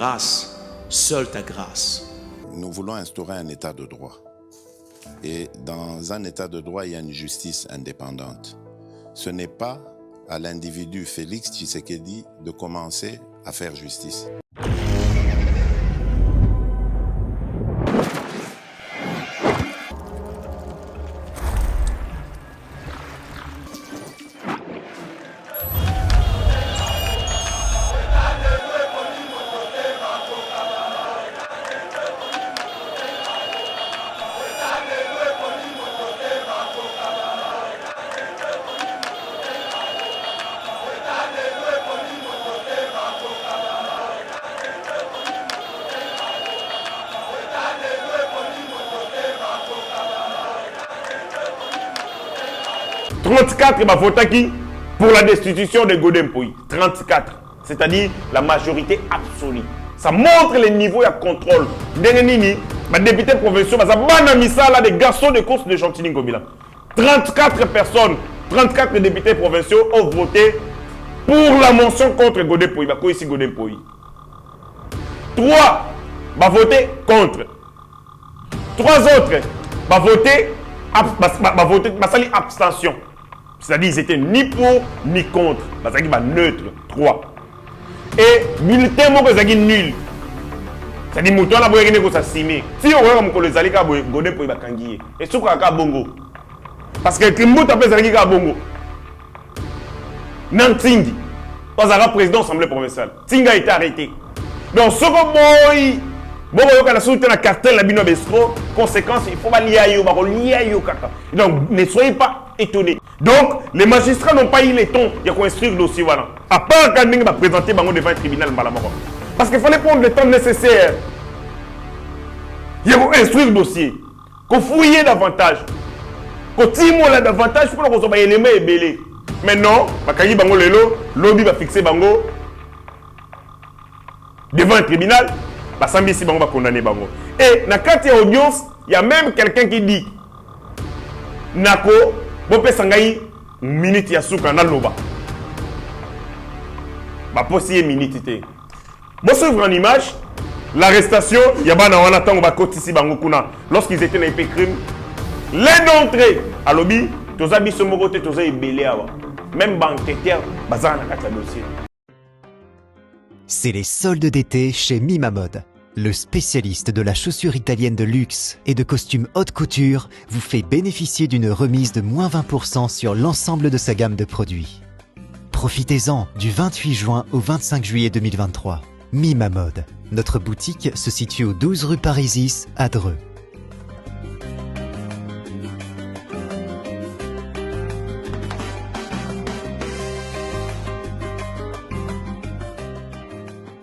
grâce, seule ta grâce. Nous voulons instaurer un état de droit. Et dans un état de droit, il y a une justice indépendante. Ce n'est pas à l'individu Félix Tshisekedi de commencer à faire justice. Votaki pour la destitution de Godin Poyi. 34, c'est-à-dire la majorité absolue. Ça montre les niveaux de contrôle. Dengenini, ma député provincial, des garçons de course de Chantini Ngobila. 34 personnes, 34 députés provinciaux ont voté pour la motion contre Godin Poyi. Bah, ici Godin Poyi. 3 va voter contre. 3 autres va voter abstention. C'est-à-dire qu'ils étaient ni pour ni contre. C'est-à-dire qu'ils sont neutres. 3. Et militaire, ils sont nuls. C'est-à-dire que les gens sont assimés. Si on regarde les gens, ils sont kangié. Et ce qu'on a bongo. Parce que les gens sont bongo. Nantingi. Parce que le président de l'Assemblée provinciale. Tinga a été arrêté. Donc, ce qu'on a bon, il y a un cartel la bino besro, conséquence, il faut pas lier à yo, kaka. Donc, ne soyez pas étonnés. Donc, les magistrats n'ont pas eu le temps de construire le dossier. Voilà. À part quand ils va présenter devant le tribunal. Parce qu'il fallait prendre le temps nécessaire. Il faut instruire le dossier. Il faut fouiller davantage. Il faut tirer davantage pour que les éléments soient belés. Maintenant, lobby va fixer bango devant un tribunal. Basambisi bango va condamner bango. Et dans la audience, il y a même quelqu'un qui dit Nako, Bopé Sangaï, minute yasuka na loba. Ba possible minute té. Bon suivre en image l'arrestation, il y a bana wana tango ba kotisi bango kuna lorsqu'ils étaient dans les crimes. L'un d'entre eux à lobby, toza biso moko té toza ebélé awa. Même banqueteur bazana na kata dossier. C'est les soldes d'été chez Mima Mode. Le spécialiste de la chaussure italienne de luxe et de costumes haute couture vous fait bénéficier d'une remise de moins 20% sur l'ensemble de sa gamme de produits. Profitez-en du 28 juin au 25 juillet 2023. Mima Mode. Notre boutique se situe au 12 rue Parisis à Dreux.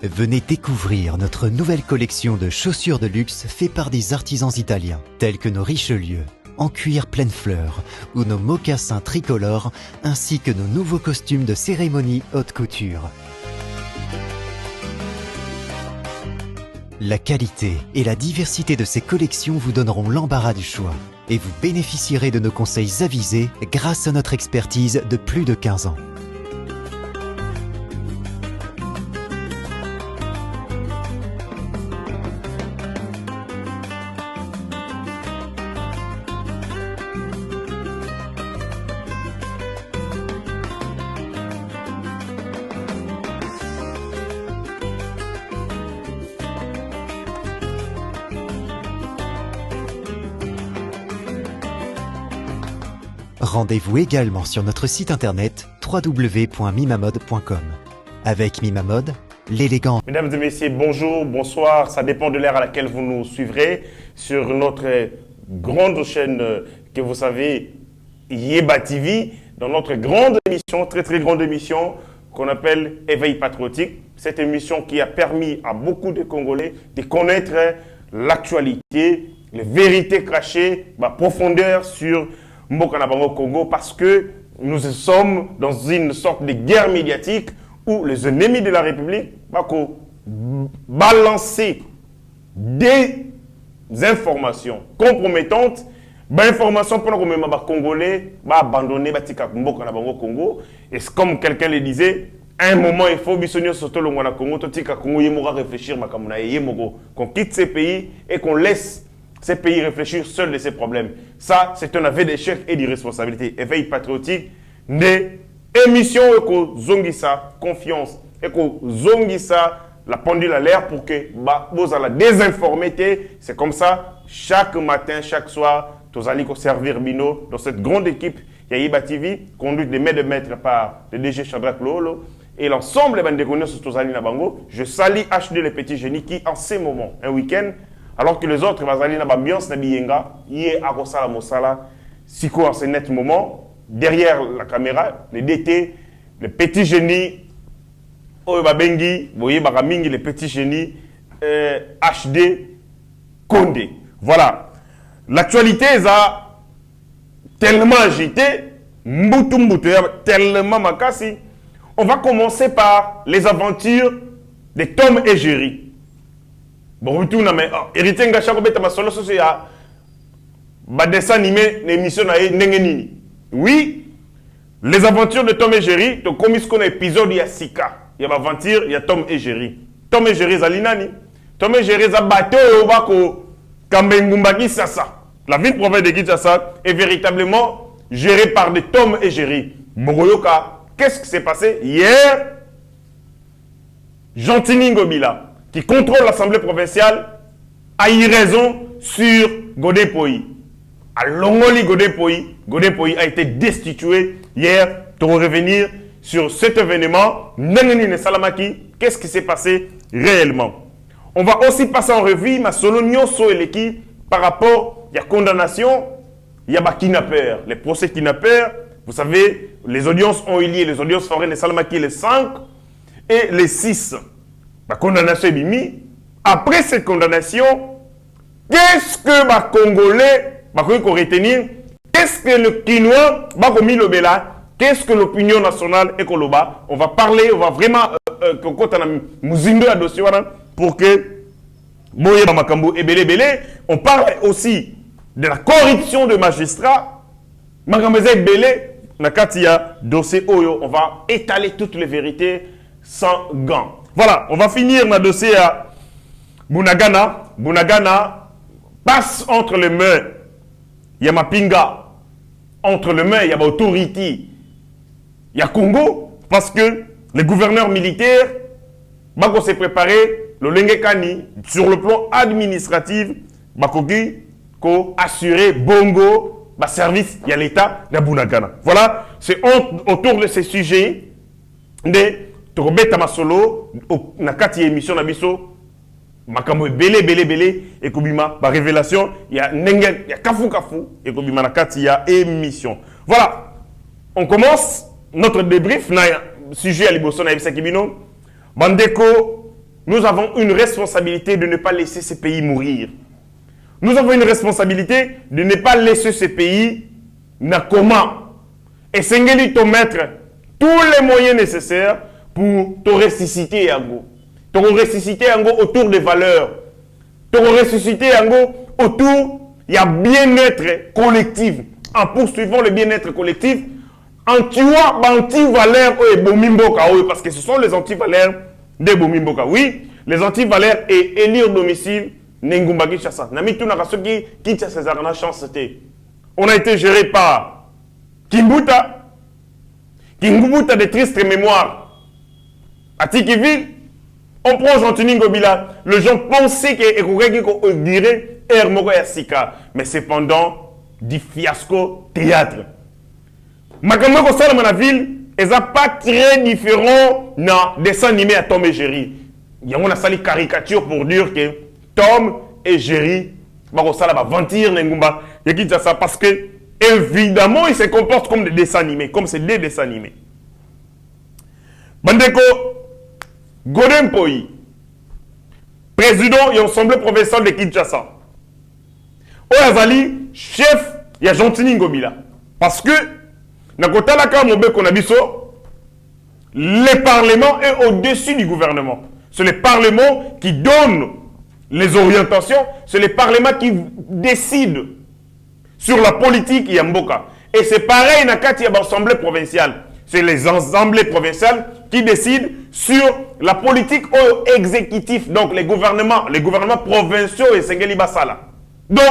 Venez découvrir notre nouvelle collection de chaussures de luxe faite par des artisans italiens, tels que nos Richelieu, en cuir pleine fleur, ou nos mocassins tricolores, ainsi que nos nouveaux costumes de cérémonie haute couture. La qualité et la diversité de ces collections vous donneront l'embarras du choix, et vous bénéficierez de nos conseils avisés grâce à notre expertise de plus de 15 ans. Rendez-vous également sur notre site internet www.mimamode.com. Avec Mimamode, l'élégant. Mesdames et messieurs, bonjour, bonsoir. Ça dépend de l'heure à laquelle vous nous suivrez sur notre grande chaîne que vous savez, Yeba TV, dans notre grande émission, très grande émission qu'on appelle Éveil patriotique. Cette émission qui a permis à beaucoup de Congolais de connaître l'actualité, les vérités cachées, la profondeur sur Mboka na Bango Congo, parce que nous sommes dans une sorte de guerre médiatique où les ennemis de la République vont balancer des informations compromettantes, des informations pour que les Congolais vont abandonner Mboka na Bango Congo. Et comme quelqu'un le disait, À un moment, il faut bisogner surtout le Congo, Congo yemora réfléchir qu'on quitte ces pays et qu'on laisse ces pays réfléchir seuls de ces problèmes. Ça, c'est un aveu d'échec et d'irresponsabilité. Éveil patriotique, des émissions et qu'on zongisa confiance et qu'on zongisa la pendule à l'air pour que vous allez désinformer. C'est comme ça, chaque matin, chaque soir, tous allez servir Bino dans cette grande équipe Yahiba TV, conduite de maître par le DG Shadrach Lolo. Et l'ensemble des bandits sur Tozali Nabango, je salue HD les petits génies qui, en ces moments, un week-end, alors que les autres vont aller dans l'ambiance Nabiyenga, yé Akosala Mosala, Siko en ce net moment, derrière la caméra, les DT, les petits génies, Oyebabengi, voyez Baramingi, les petits génies, HD, Condé. Voilà. L'actualité a tellement agité, tellement makasi. On va commencer par les aventures de Tom et Jerry. Bon, tout na mais hérité ngacha ko beta masolo so ya ba dessin animé l'émission na ndengenini. Oui, les aventures de Tom et Jerry, to comme ce qu'on a épisode ya Sika. Il y a aventure, il y a Tom et Jerry. Tom et Jerry zalinani. Tom et Jerry za bateau ba ko Kambengumbaki Sasa. La ville province de Kinshasa est véritablement gérée par des Tom et Jerry. Mogoyoka. Qu'est-ce qui s'est passé hier? Gentini Ngobila, qui contrôle l'Assemblée provinciale, a eu raison sur Godepoi. À Longoli Godepoi a été destitué hier. Pour revenir sur cet événement, Nenenine Salamaki, qu'est-ce qui s'est passé réellement? On va aussi passer en revue ma solo Nyoso et l'équipe par rapport à la condamnation, il y a kidnappeurs, les procès kidnappeurs. Vous savez, les audiences ont eu lieu, les audiences foraines de Salamaki les 5 et les 6. La condamnation est mise. Après cette condamnation, qu'est-ce que les Congolais vont retenir? Qu'est-ce que le Kinois va retenir? Qu'est-ce que l'opinion nationale est Koloba? On va parler, on va vraiment pour que on parle aussi de la corruption de magistrats. Dossier Oyo, on va étaler toutes les vérités sans gants. Voilà, on va finir le dossier à Bunagana. Bunagana passe entre les mains. Il y a Mapinga. Entre les mains, il y a Autorité. Il y a Congo. Parce que les gouverneurs militaires vont se préparer le Lengekani sur le plan administratif. Ko assurer Bongo. Service, il y a l'État de Bunagana. Voilà, c'est autour de ces sujets de Torobeta Masolo, Nakati émission Nabiso, Makambo belé, et Kobima, ma révélation, il y a Nengen, il y a Kafu, et Kobima Nakati, il y a émission. Voilà, on commence notre débrief, sujet à Liboso Naibisa Kibino. Bandeko, nous avons une responsabilité de ne pas laisser ces pays mourir. Nous avons une responsabilité de ne pas laisser ce pays na comment. Et Sengeli te mettre tous les moyens nécessaires pour te ressusciter Yango. Te ressusciter Yango autour des valeurs. Te ressusciter Yango autour, il y a bien-être collectif. En poursuivant le bien-être collectif, en tuant anti-valeurs et Bomimboka, parce que ce sont les anti-valeurs de Bomimboka. Oui, les anti-valeurs et élire domicile. Nengumbaki Chassa. Namitu Nakasoki, Kinshasa Zagana chance c'était. On a été géré par Kimbuta. Kimbuta de tristes mémoires. À Tikiville, on prend Gentini Ngobila. Les gens pensaient qu'on dirait Hermoko Yassika. Mais cependant, du fiasco théâtre. Makamoko Salamana-ville, ils sont pas très différents dans des dessins animés à Tom et Jerry. Il y a une sali caricature pour dire que Tom et Jerry vont mentir parce que évidemment ils se comportent comme des dessins animés, comme c'est des dessins animés. Bandeko Godempoi, président et assemblée provinciale de Kinshasa. Oyazali, chef, il y a Gentini Ngobila. Parce que le Parlement est au-dessus du gouvernement. C'est le Parlement qui donne les orientations, c'est le Parlement qui décide sur la politique Yamboka. Et c'est pareil dans l'Assemblée provinciale. c'est les assemblées provinciales qui décident sur la politique exécutive. Donc, les gouvernements provinciaux et Sengeli Basala. Donc,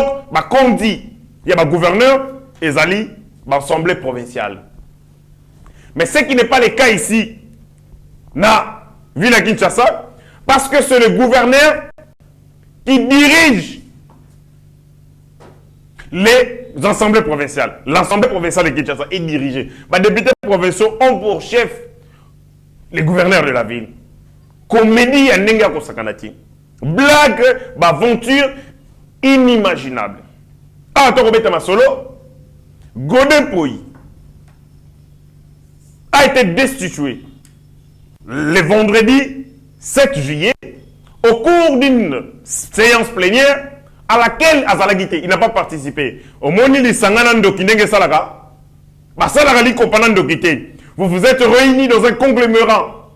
comme dit, il y a un gouverneur et Zali, l'assemblée provinciale. Mais ce qui n'est pas le cas ici, na ville à Kinshasa, parce que c'est le gouverneur qui dirige les assemblées provinciales. L'assemblée provinciale de Kinshasa est dirigée. Les députés provinciaux ont pour chef les gouverneurs de la ville. Comédie à Nenga Kosakanati. Blague, aventure inimaginable. Ah, Tokobeta Masolo, Godin Poyi a été destitué le vendredi 7 juillet au cours d'une séance plénière à laquelle Azalagité, il n'a pas participé. Au Moni li Sanganando Kinenge Salaka, Basalagali Kopanando Kité, vous vous êtes réunis dans un conglomérat.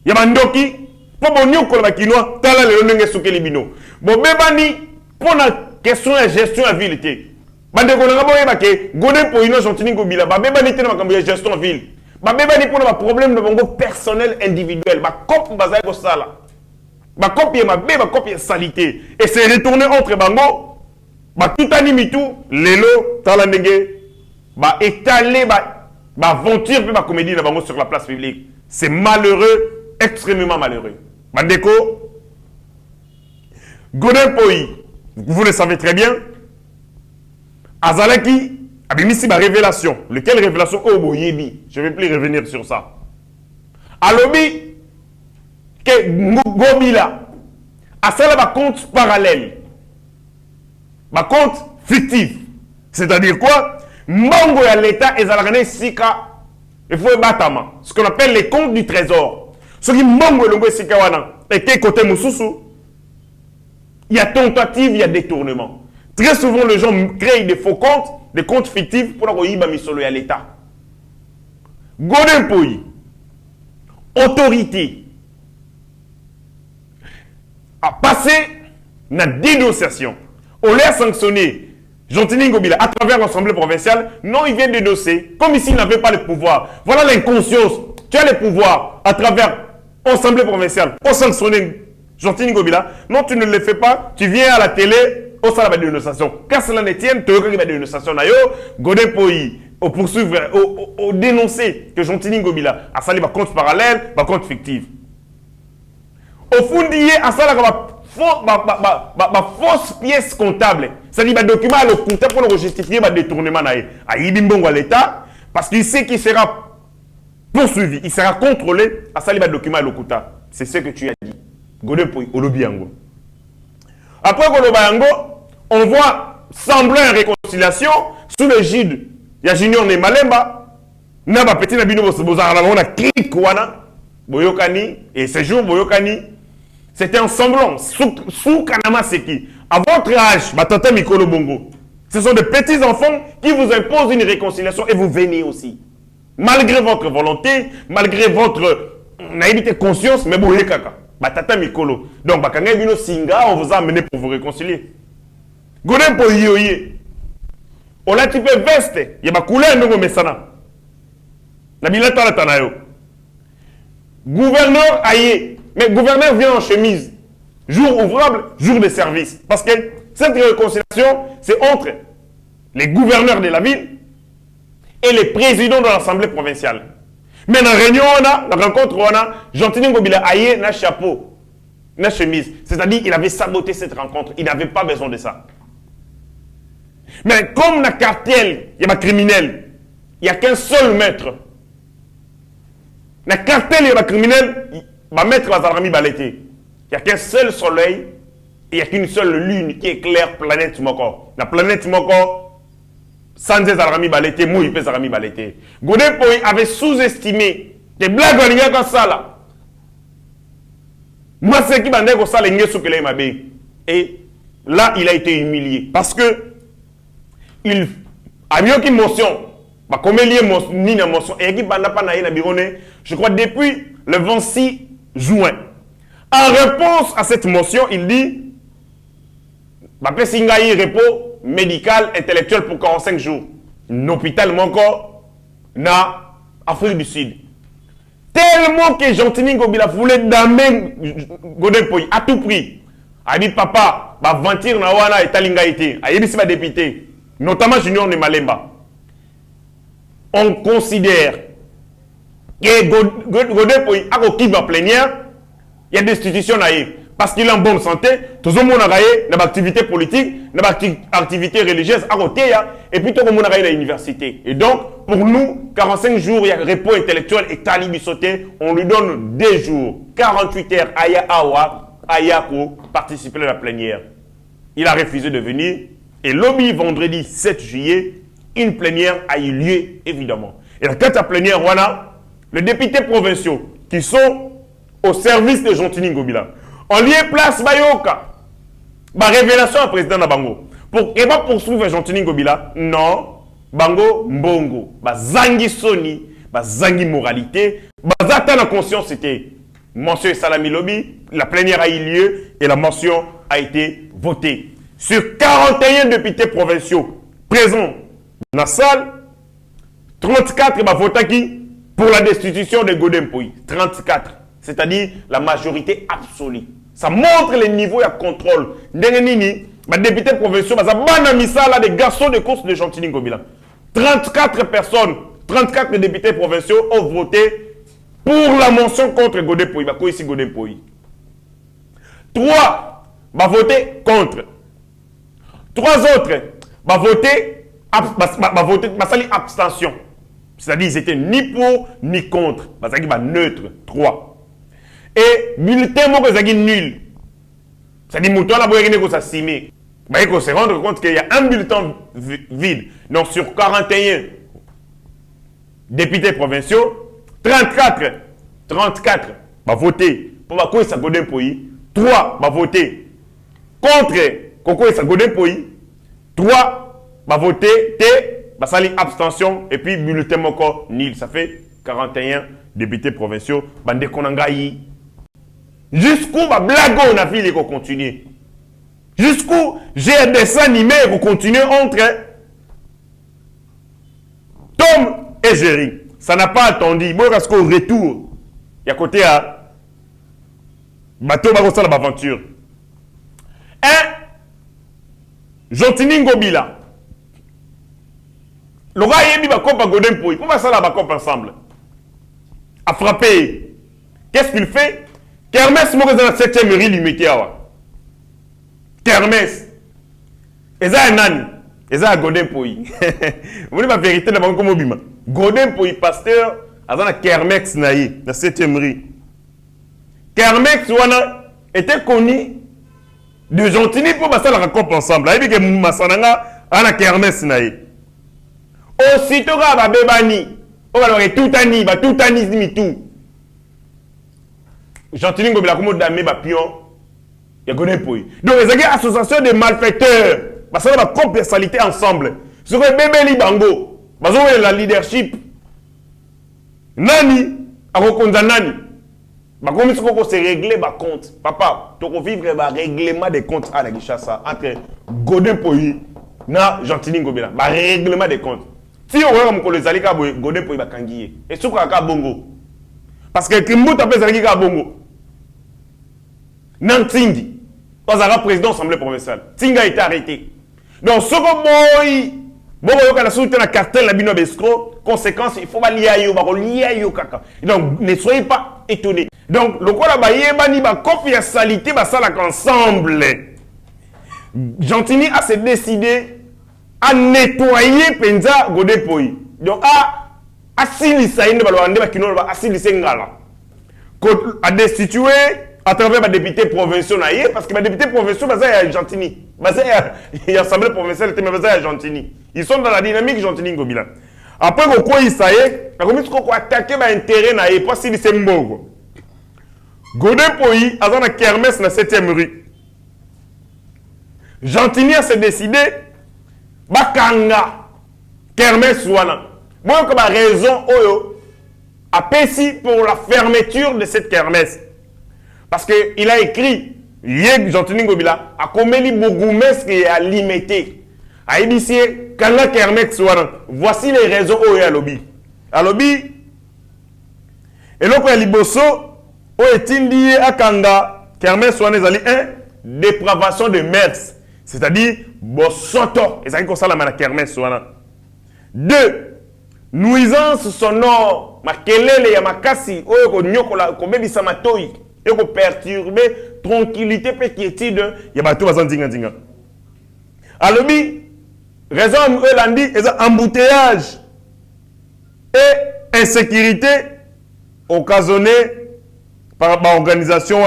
Yamandoki, pour bonio kolabakinois, tala le nenge soukelibino. Bon, bebani, pour la question de gestion à ville. Bande konanga boye bake, Godin Poyino Jontini Gobila, bebani tena makambo ya gestion à ville. Bebani pour le problème de bongo personnel individuel. Cop bazay ko sala. Copie ma bé, copie salité. Et c'est retourné entre bango. Tout animitou, lelo, talandenge, étaler, aventure, puis comédie de bango sur la place publique. C'est malheureux, extrêmement malheureux. Bandeko, Godin Poyi, vous le savez très bien, Azalaki a mis ici ma révélation. Lequel révélation? Oh, boyebi. Je ne vais plus revenir sur ça. Alobi, que Gobila a ça là compte parallèle, compte fictif, c'est-à-dire quoi? Mbongo ya l'État et Zalagane Sika, il faut batama, ce qu'on appelle les comptes du trésor. Ce qui Mbongo et Sika wana était côté Moussousou, il y a tentative, il y a détournement. Très souvent, les gens créent des faux comptes, des comptes fictifs pour avoir misolo à l'État. Godin Poyi, autorité, a passé la dénonciation. On l'a sanctionné, Jontini Ngobila, à travers l'Assemblée provinciale. Non, il vient dénoncer, comme ici il n'avait pas le pouvoir. Voilà l'inconscience. Tu as le pouvoir à travers l'Assemblée provinciale. On sanctionne Jontini Ngobila. Non, tu ne le fais pas. Tu viens à la télé, au salon de dénonciation. Quand cela ne tienne, tu as une dénonciation. Godin Poyi, au poursuivre, au dénoncer que Jontini Ngobila a sali un compte parallèle, un compte fictif. Au fond, il y a fausse pièce comptable. C'est-à-dire un document à le compter pour le justifier le détournement à Ibimbongo à l'État, parce qu'il sait qu'il sera poursuivi, il sera contrôlé à ça, le document à l'Okuta. C'est ce que tu as dit. Godin Poyi, Olobiango. Après Olobiango, on voit sembler une réconciliation sous l'égide. Il y a Junior Nemalemba, Naba Petit Nabino Bozara, on a clic Wana, Boyokani, et ces jours Boyokani. C'était un semblant, sous Kanama Seki. À votre âge, Batata Mikolo Bongo, ce sont des petits enfants qui vous imposent une réconciliation et vous venez aussi. Malgré votre volonté, malgré votre naïveté conscience, mais vous kaka. Batata Mikolo. Donc, Bakanga Bino Singa, on vous a amené pour vous réconcilier. Godin Poyi, on a typé veste, il y a couleur de Mesana. La bilata la Tanayo. Gouverneur Aye. Mais le gouverneur vient en chemise. Jour ouvrable, jour de service. Parce que cette réconciliation, c'est entre les gouverneurs de la ville et les présidents de l'Assemblée provinciale. Mais dans la réunion, la rencontre, Jontini Ngobila Aye n'a chapeau, n'a chemise. C'est-à-dire qu'il avait saboté cette rencontre. Il n'avait pas besoin de ça. Mais comme dans le cartel, il y a un criminel, il n'y a qu'un seul maître. Dans le cartel, il y a un criminel. Ma maître Azarami Balete, il n'y a qu'un seul soleil et il n'y a qu'une seule lune qui éclaire la planète Moko. La planète Moko, sans Azarami Balete, Mouille Azarami Balete. Godin Poyi avait sous-estimé des blagues en ligne comme ça là. Moi, c'est qui m'a dit que ça, les Ngesukele Mabe. Et là, il a été humilié parce que il a mis une motion. Comme il y a une motion, et qui n'a pas je crois depuis le 26 juin. En réponse à cette motion, il dit Singaï repos médical intellectuel pour 45 jours. L'hôpital Moko n'a Afrique du Sud. Tellement que Gentini Ngobila voulait damer Godin Poyi à tout prix. A dit papa, va ventir na wana et talinga été. A dit c'est député, notamment Junior de Malemba. On considère que Godin Poyi a qui va plénière, il y a des institutions naïves. Parce qu'il est en bonne santé, tout le monde a une activité politique, une activité religieuse à côté, et puis tout le monde a à l'université. Et donc, pour nous, 45 jours, il y a repos intellectuel et talibi sauté, on lui donne 2 jours, 48 heures, Aya Awa, Ayako, participer à la plénière. Il a refusé de venir, et lobby, vendredi 7 juillet, une plénière a eu lieu, évidemment. Et dans cette plénière, voilà, les députés provinciaux qui sont au service de Gentini Ngobila, on lui place Bayoka. Révélation au président Nabango. Pour qu'il va poursuivre Gentini Ngobila, non. Bango Mbongo. Zangi Soni. Zangi moralité. Zata la conscience, c'était mention Salami Lobby. La plénière a eu lieu et la mention a été votée. Sur 41 députés provinciaux présents dans la salle, 34 voté qui pour la destitution de Godin Poyi. 34. C'est-à-dire la majorité absolue. Ça montre les niveaux de contrôle. Les députés provinciaux, des garçons de course de Gentini Ngobila. 34 personnes, 34 députés provinciaux ont voté pour la mention contre Godin Poyi. 3 vont voter contre. 3 autres vont voter abstention. C'est-à-dire qu'ils étaient ni pour ni contre. C'est-à-dire qu'ils sont neutres. 3. Et bulletin nul. C'est-à-dire que il faut se rendre compte qu'il y a un bulletin vide. Donc sur 41 députés provinciaux, 34 vont voter pour Bakoy Godin Poyi, 3 vont voter contre Kokoy Godin Poyi, 3 vont voter Basali abstention et puis bulletin moko nul. Ça fait 41 députés provinciaux. Bande Konangayi. Jusqu'où ma blague on a vu les continuer. Jusqu'où j'ai un dessin animé pour continuer entre Tom et Jerry. Ça n'a pas attendu. Moi, parce qu'au retour, il y a côté à bateau Barossa l'aventure. Gentini Ngobila. Le gars yebi ba copa Godin Poyi. Pourquoi ça là ba copa ensemble? A frappé. Qu'est-ce qu'il fait? Kermès mo dans la 7e rue limité awa. Kermès. Eza nani? Eza Godin Poyi. Vous voulez la vérité na banko mobima. Godin Poyi pasteur azana Kermès na yi na 7e rue. Kermès wana était connu de Gentini pour passer la copa ensemble. Ayebi ke masananga ana Kermès na yi. Aussitôt que va bébani, on va tout ani, va tout ani mi tout. Gentini Ngobila comme damé ba pion, il y a Godin Poyi. Donc les associations de malfaiteurs, parce que la compensalité ensemble. Sur le bébé li bango, parce que la leadership. Nani, a reconnaître nani. Bah comme si on se régler ba compte. Papa, tu vas vivre ba règlement des comptes à la Gishasa entre Godin Poyi na Gentini Ngobila. Ba règlement des comptes. Si on regarde les alika Godin Poyi bakangiye et ce qu'on bongo parce que Kimbuta peut alika bongo Nantingi pas un président assemblée provinciale Tinga a été arrêté donc ce que boy bongo yoka la soutien la cartel la bino bescro conséquence il faut lier yo kaka donc ne soyez pas étonnés donc le quoi là ba yebani ba confiance ba sala ensemble Gentini a se décidé à nettoyer Penza Godin Poyi. Donc, à silisa inde balwande bakino ba asilise ngala. À destituer à travers les députés provinciaux naïe parce que les députés provinciaux basés à Gentini. Basés à l'Assemblée provinciale mais basés à Gentini. Ils sont dans la dynamique Gentini Ngobila. Après quoi il saye, la commission ko attaquer ba intérêt naïe pas silise mbogo. Godin Poyi azana kermesse na 7e rue. Gentini a se décidé bakanga kermesse wana moi comme raison oyo a pesi pour la fermeture de cette kermesse parce que il a écrit Yeg Gentini Ngobila a komeli bourgmestre qui a limité a initié kanga kermesse wana voici les raisons oyo à lobby eloko ya liboso oyo etindi ye akanga kermesse wana ezali dépravation de mœurs, c'est-à-dire bosoto ezali kosalama na kermesse wana. 2, nuisance sonore, makelele ya makasi oyo konyokola kobebisa matoi et ko perturber tranquillité pe quiétude ya bato bazandinga ndinga. Alobi raison elandi eza embouteillage et insécurité occasionnée par l'organisation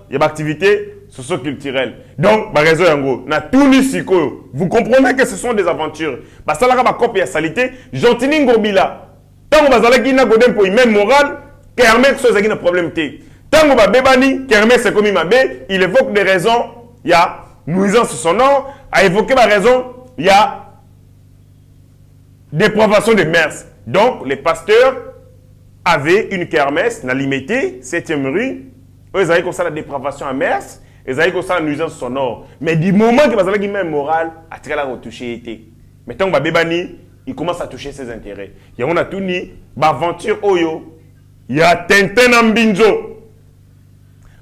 et l'activité socio-culturelle. Donc, par raison yango, na tout sikoyo. Vous comprenez que ce sont des aventures. Parce que là, ma copie à salité, Jantini Ngobila. Tant que vous avez un godem pour même moral, Kermesse soit un problème. Tant que vous avez bébani, Kermesse c'est comme Mabé, il évoque des raisons. Il y a nuisance sonore, à évoquer ma raison, il y a dépravation de mœurs. Donc, les pasteurs avaient une kermesse, na limité, 7e rue, ils avaient comme ça la dépravation à mœurs, ils avaient comme ça la nuisance sonore. Mais du moment que vous avez même moral, à tirer la retoucher été. Mais tant que Bébani, il commence à toucher ses intérêts. Il y a tout ni, aventure Oyo, il y a Tintin Ambinzo.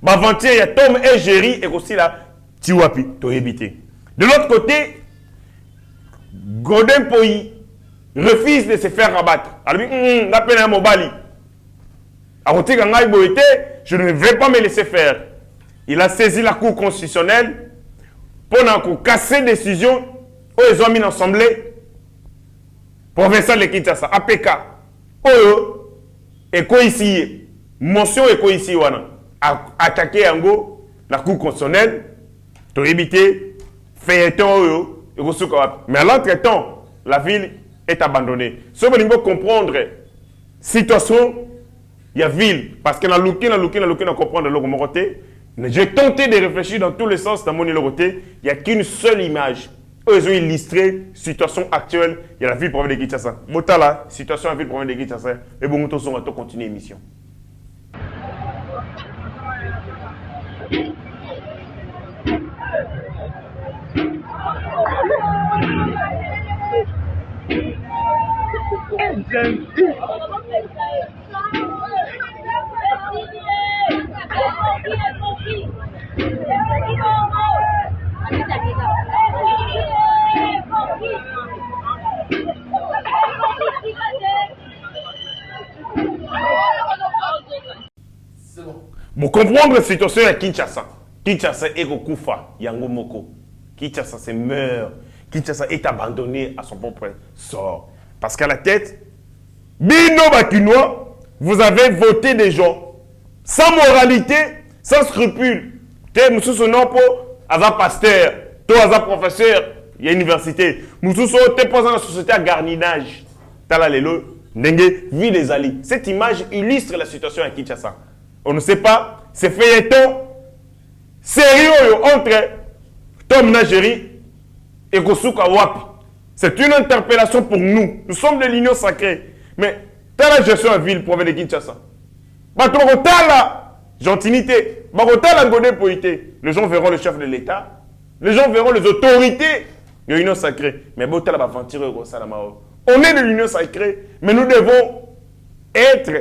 Aventure, il y a Tom et Jerry, et aussi là, Tiwapi, to éviter. De l'autre côté, Godin Poi refuse de se faire rabattre. Alors, la peine à Mobali. Je ne vais pas me laisser faire. Il a saisi la Cour constitutionnelle pour casser des décisions où ils ont mis l'Assemblée provinciale de Kinshasa, APK. Oyo, eko ici, motion eko ici, attaquer Yango, la Cour constitutionnelle, pour éviter, feuilleton, mais à l'entretemps, la ville est abandonnée. Ce que nous devons comprendre, situation, il y a ville, parce que na comprendre le côté. J'ai tenté de réfléchir dans tous les sens dans mon côté. Il n'y a qu'une seule image. Ils ont illustré la situation actuelle. Il y a la ville province de Kinshasa. Motala, situation de la ville province de Kinshasa. Et bon, on va continuer l'émission. Pour comprendre la situation à Kinshasa, Kinshasa est au Koufa, Yango Moko. Kinshasa se meurt. Kinshasa est abandonné à son propre sort. Parce qu'à la tête, Bino Bakinois, vous avez voté des gens sans moralité, sans scrupule. T'es monsieur son nom pour avoir pasteur, toi avoir professeur, il y a université. Monsieur son t'es pas dans la société à garninage. T'as là les lots, n'engue vie des alliés. Cette image illustre la situation à Kinshasa. On ne sait pas, c'est feuilleton sérieux entre Tom Nageri et Kosuka Wapi. C'est une interpellation pour nous. Nous sommes de l'Union sacrée. Mais telle la gestion à ville province de Kinshasa. La gentilité. La godin poïté. Les gens verront le chef de l'État. Les gens verront les autorités de l'Union sacrée. Mais on est de l'Union sacrée, mais nous devons être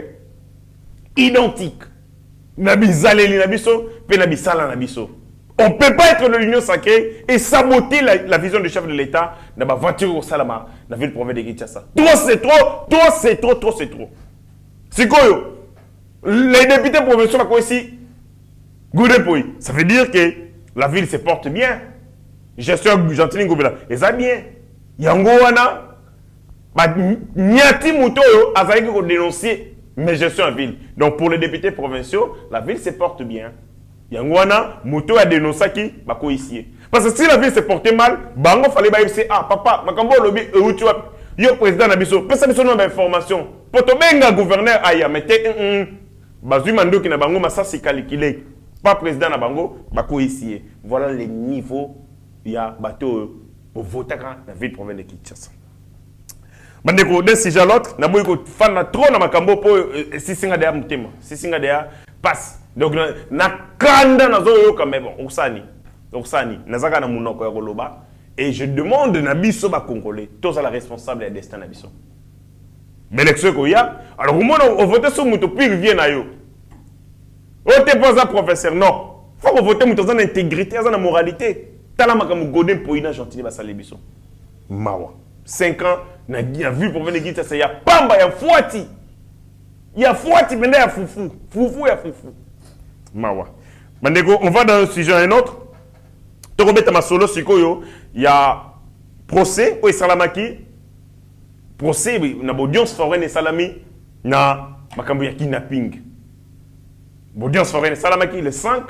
identiques. On ne peut pas être de l'Union sacrée et saboter la vision du chef de l'État dans la voiture au Salama, dans la ville province de Kinshasa. Trop c'est trop, trop c'est trop, trop c'est trop. C'est quoi? Les députés provinciaux sont ici. Ça veut dire que la ville se porte bien. Gestion Gentili Ngobila. Et ça bien. Yangoana, Nyati Moutoyo, a dénoncé mais gestion en ville. Donc pour les députés provinciaux, la ville se porte bien. Yangwana, Mouto a dénoncé qui va ici. Parce que si la ville se portait mal, Bango fallait pas dire ah papa, Makambo lobby où tu as yo président Nabiso, personne ne sonne d'information. Pour te benga gouverneur aya mettez Bazu Mando qui na Bango massa c'est calculé. Pas président na Bango, bako ici. Voilà les niveaux il y a bateau pour voter dans la ville province de Kinshasa. Bandeko d'un sujet à l'autre, na boyko fan na trop na makambo po si singa de mutema, si singa de passe. Donc na kanda na zo yo quand même osani nazaka na munoko ya koloba et je demande na biso ba congolais tous à la responsable ya destin na biso. l'élection qu'il y a. Alors, on vote sur Moutou, puis il vient à eux. On n'est pas un professeur, non. Il faut voter Moutou dans l'intégrité, dans la moralité. Tala makamu godin pour une gentille basalibiso. Mawa. 5 ans, na vu pour venir dire ça, il y a pamba, il y a fouati. Il y a fouati, mais il y a foufou. Foufou, il y a foufou. Mawa. Mandego, on va dans un sujet un autre. Torobeta masolo sikoyo, il y a procès au Salamaki. Procès, na audience foraine et salami, na makambu ya kidnapping. Audience foraine et salamaki le 5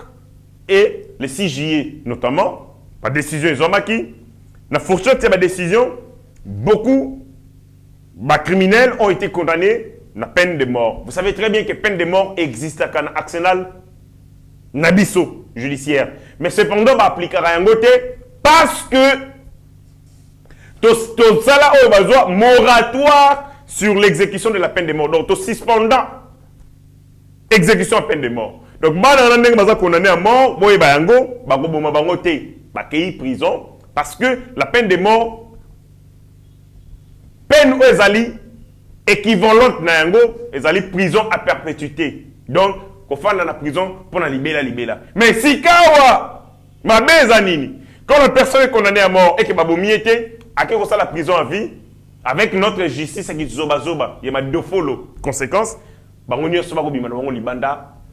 et le 6 juillet notamment. La décision ils ont marqué. La fourchette de la décision, beaucoup de criminels ont été condamnés à la peine de mort. Vous savez très bien que la peine de mort existe à l'arsenal Nabiso judiciaire. Mais cependant, on va appliquer à un côté parce que tout ça là, on va avoir moratoire sur l'exécution de la peine de mort. Donc, tout suspendant exécution à peine de mort. Donc, si on est condamné à mort, on va prison parce que la peine de mort, peine aux ali équivalente na prison à perpétuité. Donc, qu'on fasse dans la prison pour la libérer. Mais si kawa ma bezanini, quand la personne est condamnée à mort et que babomi était, à qui la prison à vie avec notre justice qui zoba il y a deux follow conséquences.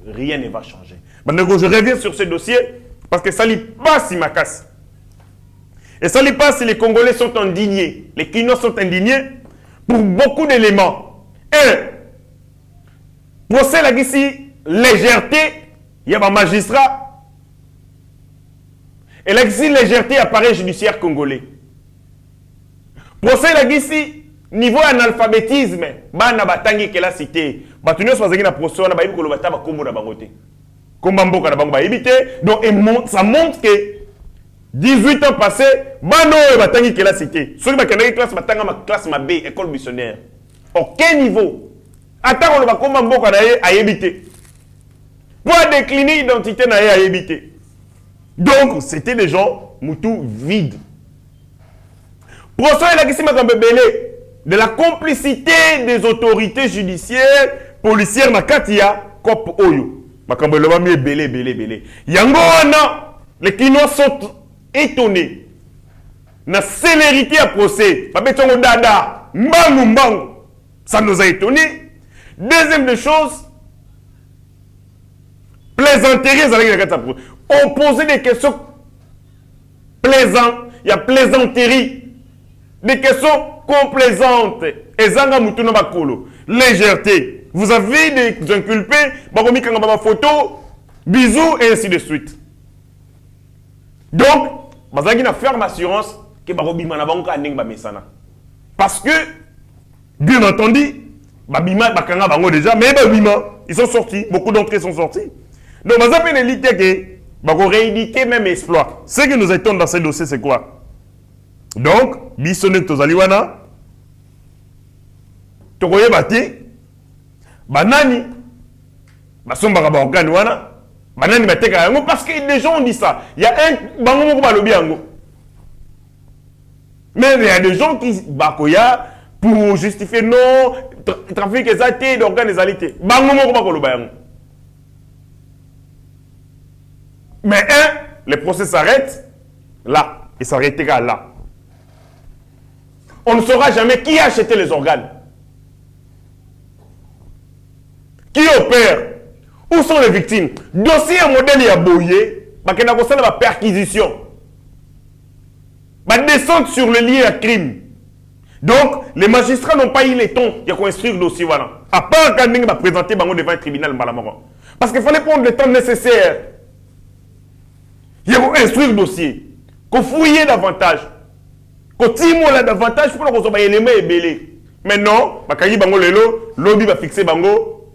Rien ne va changer. Maintenant, je reviens sur ce dossier parce que ça ne pas si ma casse. Et ça ne pas si les Congolais sont indignés. Les Kinois sont indignés pour beaucoup d'éléments. Un, procès là ici, légèreté, il y a un magistrat. Et là ici, légèreté, appareil judiciaire congolais. Procès là ici, niveau analphabétisme, bana batangi que la cité. Batunyo swazaki na procès na bayibi kolobata ba kombo na bangote. Komba mboka na bango bayibité. Donc ça montre que 18 ans passés, bano batangi que la cité. Ceux qui bakendaki classe batanga ma classe ma B école missionnaire. Aucun niveau. Attends on va komba mboka na ayebité. Pour décliner l'identité na ayebité. Donc c'était des gens moutou vides. Procès là qui s'est belé de la complicité des autorités judiciaires, policières, Makatia, Kop Oyo. Makambo le mami belé. Yango wana, les Kinois sont étonnés. Na célérité à procès. Babetongo dada, mbangu. Ça nous a étonnés. Deuxième des choses, plaisanteries avec les gars. On posait des questions plaisantes. Il y a plaisanterie. Des questions complaisantes. Ezanga mutuna bakolo. Légèreté. Vous avez des inculpés, baromi kangaba photo, bisous et ainsi de suite. Donc, bazagi na ferme assurance que barobi manabanka ningba mesana. Parce que, bien entendu, babima bakanga bango déjà, mais babima, ils sont sortis, beaucoup d'entre eux sont sortis. Donc, bazapen élite que bako rééditer même exploit. Ce que nous étonnons dans ce dossier, c'est quoi? Donc, bisonne tozaliwana, tokoye bati, banani, basomba kaba organe wana, banani bateka yango, parce que les gens ont dit ça. Il y a un bango moko balobi yango. Mais il y a des gens qui bakoya pour justifier non, trafic exalté d'organes exaltés. Bango moko bakoloba yango. Mais le procès s'arrête là, et s'arrêtera là. On ne saura jamais qui a acheté les organes. Qui opère? Où sont les victimes? Dossier à modèle ya boyé, parce qu'on a constaté la perquisition. Descente sur le lieu à crime. Donc, les magistrats n'ont pas eu le temps de construire le dossier. Voilà. À part quand ils va présenter devant un tribunal. Parce qu'il fallait prendre le temps nécessaire. Il faut instruire le dossier. Qu'on fouille davantage. Qu'on tire davantage pour que les éléments soient belés. Mais non, l'objet va fixer bango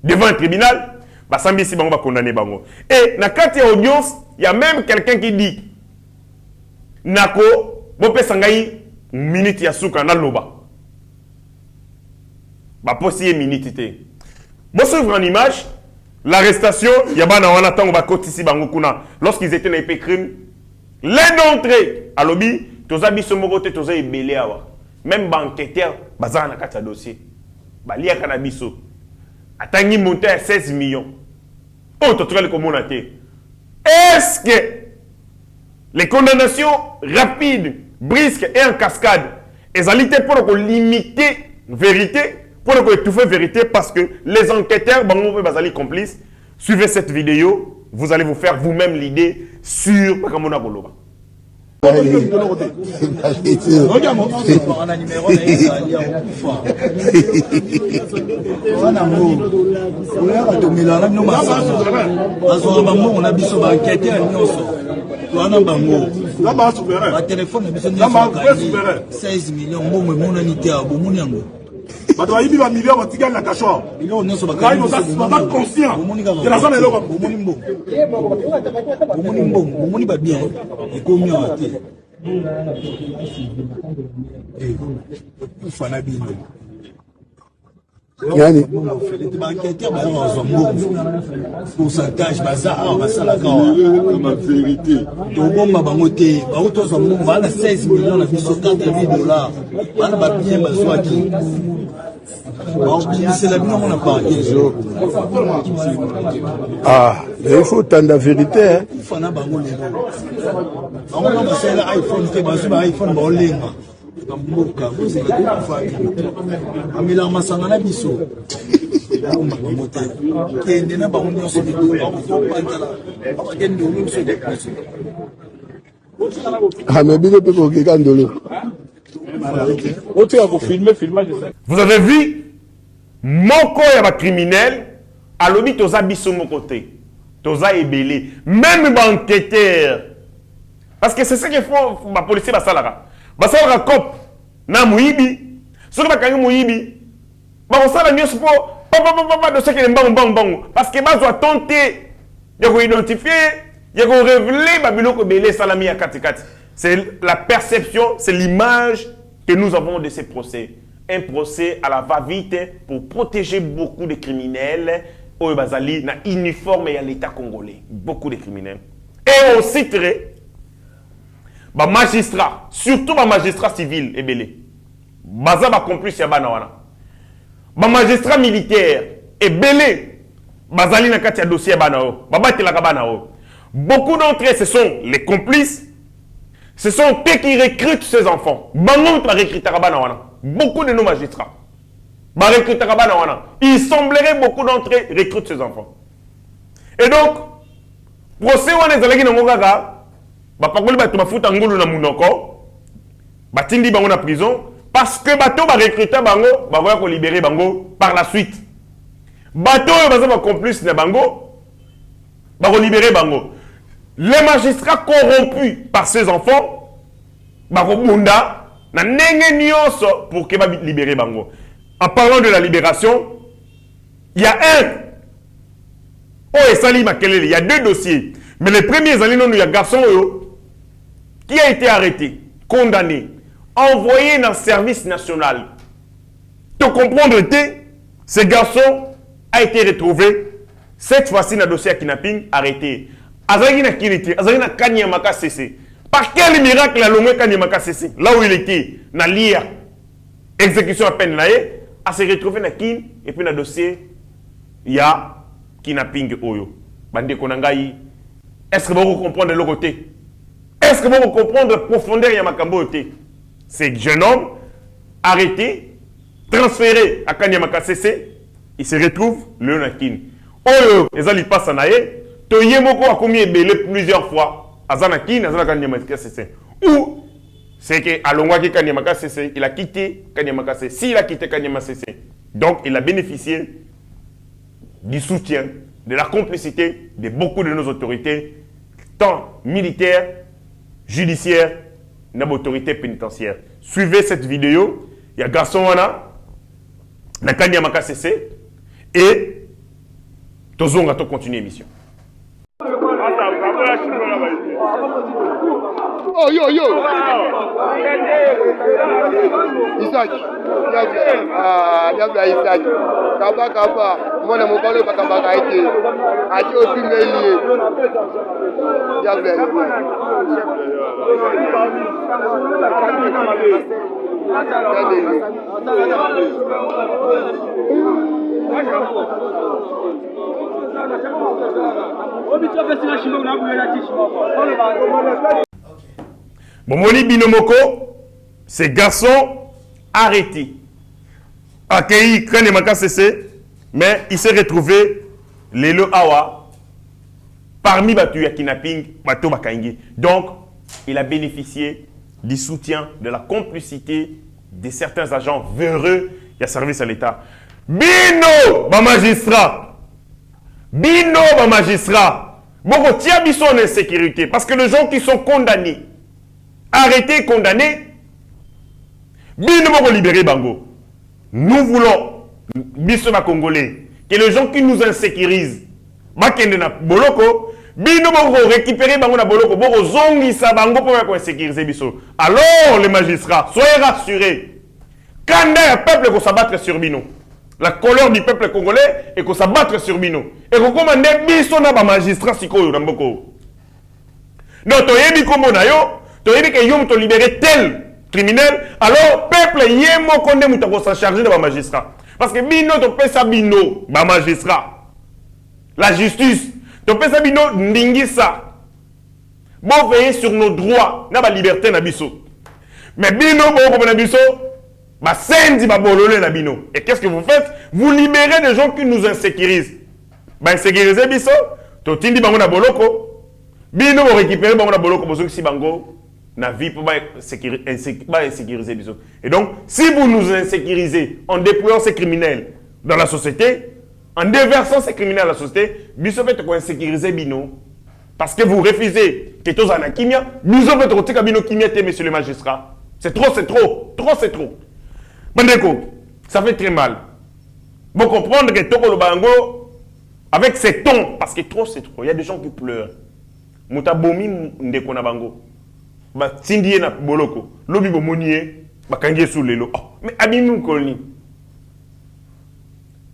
devant un tribunal. Sambi bango va condamner bango. Et dans la audience, il y a même quelqu'un qui dit Nako, bope sangai minute ya suka na loba. Ba posi minute te. Bon suivre en image l'arrestation yabana wana tango ba kotisi bango kuna lorsqu'ils étaient dans les crime. L'un d'entre eux à lobby toza biso moko te toza ebele awa. même banqueteur, bazar na kata dossier. Balia Canabiso. Atangi monté à 16 millions. Oh, tu as le communauté. Est-ce que les condamnations rapides, brisques et en cascade, elles ont été pour limiter la vérité, pour étouffer la vérité, parce que les enquêteurs, Bango Bazali complices, suivez cette vidéo, vous allez vous faire vous-même l'idée sur Bakamona Goloba. Bato bayibi ba million batikali na cachot. Million nyonso bakali pas conscient. Que la zone est là. Bomoni ba bien. Et combien a été? Fana bino. Yani banqueteur ba pourcentage bazar basala kawa comme vérité. To bomba bangote ba auto zo mo bana 16 millions na biso $4,000. Bana ba bien bazwaki. C'est la bien on a parlé. Ah, mais il faut tant de vérité hein. Fana bango lelo. Bango ba sala iPhone te ba iPhone ba olenga. Mboka vous êtes amila masanga na biso kende na bango nyonso de Vous avez vu moko ya ba criminel à l'obi toza biso mon côté toza ebélé même banqueteur parce que c'est ça qu'il faut ma policier basalaka basalaka cop na muibi soki bakangi muibi bakosala nyonso mpo papa de sekele mbangu parce que bazwa tenter ya koidentifier ya korévéler babiloko ebele esalami ya katikati. C'est la perception, c'est l'image que nous avons de ces procès. Un procès à la va-vite pour protéger beaucoup de criminels au Bazali, na uniforme et à l'État congolais. Beaucoup de criminels. Et aussi très, magistrats, surtout magistrats civils et belé. Baza ba complice ya bana wana. Magistrats militaires et belé. Bazali na kati ya dossier bana o. Babatela ka bana o. Beaucoup d'entre eux, ce sont les complices. Ce sont eux qui recrutent ces enfants. Beaucoup de nos magistrats. Il semblerait beaucoup d'entre eux recrutent ces enfants. Et donc, procès on est allé dans Mogaga, bakakoli bato bafuta ngulu na munoko, batindi bango na prison parce que bato ba recruter bango, ba voya ko libérer bango par la suite. Bato baza ba complice na bango, ba ko libérer bango. Les magistrats corrompus par ces enfants, Barobunda, n'a n'engé nyonso pour que libérer Bango. En parlant de la libération, il y a il y a deux dossiers. Mais les premiers années, il y a un garçon qui a été arrêté, condamné, envoyé dans le service national. Tu comprends, ce garçon a été retrouvé, cette fois-ci dans le dossier à kidnapping, arrêté. Azagina Kiliti, Azagina Kanyamaka cessé. Par quel miracle la longue Kanyamaka cessé? Là où il était, dans l'IA, exécution à peine là, à se retrouver dans Kin, et puis dans le dossier, il y a kidnapping Oyo. Bande Konangaï, est-ce que vous comprenez de l'autre côté? Est-ce que vous comprenez la profondeur Yamakambo? C'est jeune homme, arrêté, transféré à Kanyamaka cessé, il se retrouve le Nakin. Oyo, les alliés passent en aïe. Toyemoko a commis belé plusieurs fois. Azanaki, Azana Kanyamaka CC. Ou c'est que Alongwaki Kanyamaka CC, il a quitté Kanyamaka CC. S'il a quitté Kanyamaka CC, donc il a bénéficié du soutien, de la complicité de beaucoup de nos autorités, tant militaires, judiciaires, nos autorités pénitentiaires. Suivez cette vidéo. Il y a garçon na Kanyamaka CC et Tozonga to continue l'émission. Oh yo yo Isaac Diable Isaac Kaba mwana mobalo bakabaka ite ati osimeli Diable Bomoni Binomoko, ces garçons arrêtés. Accueilli Kranemaka CC, mais il s'est retrouvé Lelo Awa parmi Batu ya kidnapping, Bato Bakangi. Donc, il a bénéficié du soutien, de la complicité de certains agents véreux qui a service à l'État. Bino, ba magistrat. Bino, ba magistrat. Boko tia biso en insécurité. Parce que les gens qui sont condamnés, arrêtés, condamnés, Bino boko libérer Bango. Nous voulons, biso ba Congolais, que les gens qui nous insécurisent, bakende na boloko, Bino boko récupérer Bango na boloko, boko zongi sa Bango pour insécuriser biso. Alors les magistrats, soyez rassurés. Quand il y a un peuple qui s'abattre sur Bino, la colère du peuple congolais est qu'on s'abattre sur Bino. Et qu'on commande biso na ba magistrat sikoyo na mboko. Donc to yebi kombo na yo, to yebi que yo to libérer tel criminel, alors peuple yemo konde muta ko s'en charger de ba magistrat. Parce que Bino to pesa Bino ba magistrat. La justice to pesa Bino ndingisa. Bon veiller sur nos droits, na ba liberté na biso. Mais Bino bo ko na biso bah, sendi ba bolole na bino. Et qu'est-ce que vous faites? Vous libérez des gens qui nous insécurisent. Bah, insécuriser biso, to tindi bango na boloko. Bino vous récupérez bango na boloko, bozo si bango na vie pour insécuriser biso. Et donc, si vous nous insécurisez en déployant ces criminels dans la société, en déversant ces criminels à la société, biso fait quoi insécuriser bino. Parce que vous refusez que tous en a kimia, biso fait quoi bino kimia te, monsieur le magistrat. C'est trop, c'est trop. Trop, c'est trop. Bandeko, ça fait très mal. Bon, comprendre que Toko Bango, avec ces tons, parce que trop c'est trop, il y a des gens qui pleurent. Mutabomi ndeko na bango. Ba tindie na boloko. Lobi bo monie, ba kangie sous lelo. Oh, mais abimi kolni.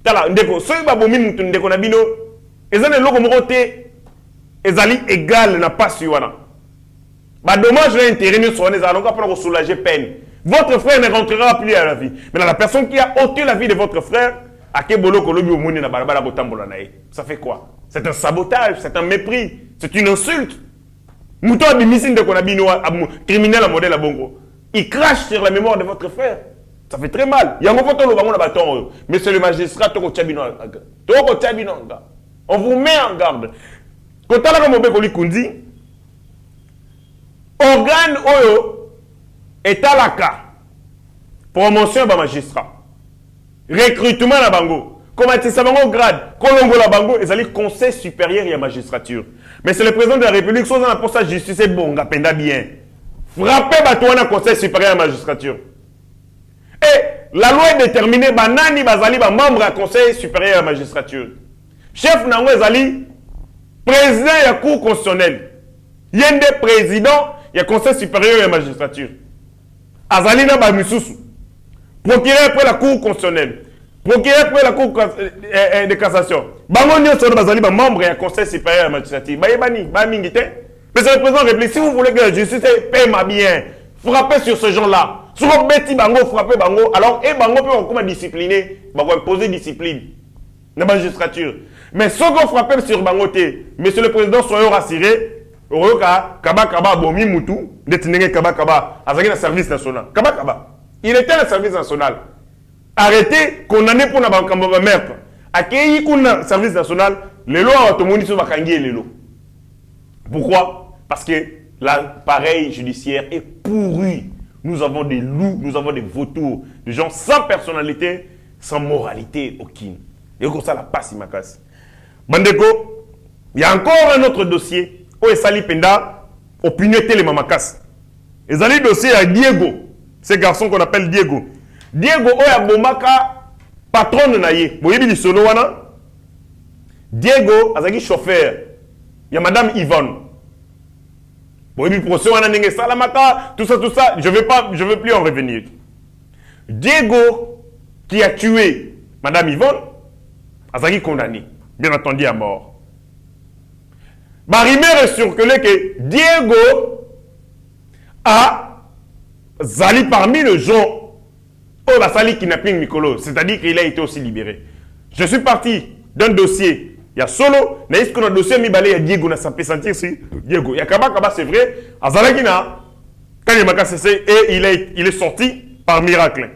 Tala ndeko, so ba bomi ndeko na bino, ezane loko mokote ezali égal na pasi wana. Ba dommage na intérêt ne soit ezalonga pour soulager peine. Votre frère ne rentrera plus à la vie. Mais la personne qui a ôté la vie de votre frère, ça fait quoi? C'est un sabotage, c'est un mépris, c'est une insulte. Criminel à modèle à Bongo. Il crache sur la mémoire de votre frère. Ça fait très mal. Monsieur le magistrat, on vous met en garde. Quand on a organe oyo etalaka promotion ba magistrat recrutement na bango comment ça bango grade kolongo la bango ezali conseil supérieur ya magistrature mais c'est le président de la république sans un poste de justice et bonga penda bien frapper batouana conseil supérieur ya magistrature et la loi est déterminée banani bazali ba membre à conseil supérieur ya magistrature chef nango ezali président ya cour constitutionnelle yende président il y a conseil supérieur et la magistrature. Azalina Bamisusu. Procureur pour la cour constitutionnelle. Procureur pour la cour de cassation. Bangonio sur Bazali, membre et conseil supérieur et la magistrature. Baïbani, Bamingite. Mais c'est le président de la République. Si vous voulez que la justice paie ma bien, frappez sur ce genre-là. Sur Betty Bango, frappez Bango. Alors, et Bango peut comment discipliner, Bango imposer discipline. La magistrature. Mais ce qu'on frappe sur Bango, monsieur le président, soyez rassurés. Kaba Bomi Moutou, détenu Kaba, avec le service national. Kaba. Il était dans le service national. Arrêté, condamné pour la banque meurtre. Accueilli pour le service national, les lois automobiles sont bakangés les lois. Pourquoi? Parce que l'appareil judiciaire est pourri. Nous avons des loups, nous avons des vautours, des gens sans personnalité, sans moralité aucune. Et comme ça, la passe, il m'a cassé. Bandeko, il y a encore un autre dossier. Où est Sali Penda, opinion télé mamakas. Et Sali dossier à Diego, ce garçon qu'on appelle Diego. Diego, oya bomaka, patron de Naye. Boyebi di solo wana. Diego, azaki chauffeur. Il y a madame Yvonne. Boyebi procès wana nenge salamaka, tout ça, je veux plus en revenir. Diego, qui a tué madame Yvonne, azaki condamné, bien entendu à mort. Marimère est circulé que Diego a Zali parmi les gens, oh la sali kidnapping Mikolo, c'est-à-dire qu'il a été aussi libéré. Je suis parti d'un dossier, il y a solo, mais est-ce qu'on a un dossier il y a Diego, ça peut sentir si Diego, il y a Kaba, c'est vrai, Azalakina, quand il m'a cessé, et il est sorti par miracle.